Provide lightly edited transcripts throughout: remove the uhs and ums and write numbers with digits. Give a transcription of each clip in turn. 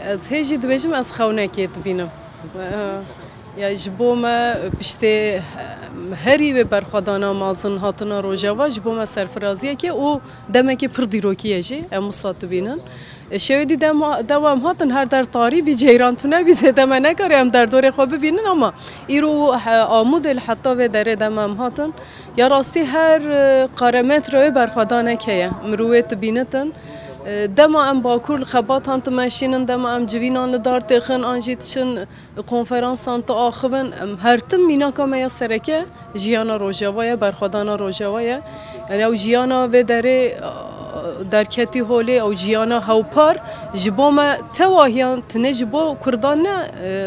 از هیچی دویجم از خونه کیت بینم یا جبوم پشته هری و برخوادانا مازن هاتنا روجاوا جبوم سرفرازیه که او دمه که پر دیروکیه جی امو سات بینن شویدی دوام هاتن هر در تاری بی جیران تونه بی زده من نکاریم در دور خواب ببینن اما ایرو آمود حتی و در دمام هاتن یا راستی هر قارمت روی برخوادانه که مرویت بینتن دما ام باکور خبات هانت ماشینن دما ام جوینان لدار تخن آنجیتشن کنفرانس هانت آخون هر تم مینا کامیا سرکه جیانا روجاوایه برخوادانا روجاوایه یعنی او جیانا و در کتی هولی او جیانا هاوپار جبو ما تواهیان تنه جبو کردان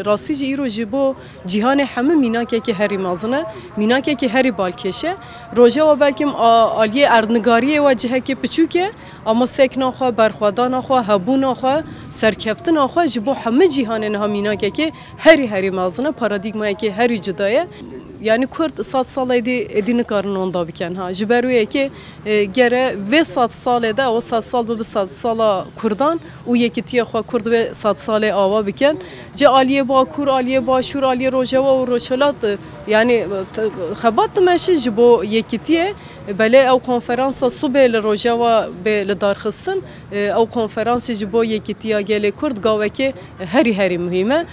راستی جیرو جبو جهان همه مینا که هری مازنه مینا که هری بالکشه روجا و بلکم آلیه اردنگاری وجهه که پچوکه اما سکنا خو برخوادان خو هبون خو سرکفتن خو جبو همه جهان نه مینا که هری مازنه پارادایگما که هری جدایه yani Kurd 100 salaydı edini karın onda biken ha jiberuye ki gere ve 100 salede o 100 sal bu 100 sala Kurdan o yekitiye xwa Kurd ve 100 sale ava biken ce aliye Bakur aliye Başur aliye Rojava o Roşalat yani xabat meşi jibo yekitiye bele o konferansa subel Rojava be darxistin o konferansı jibo yekitiye gele Kurd gaveke heri mühime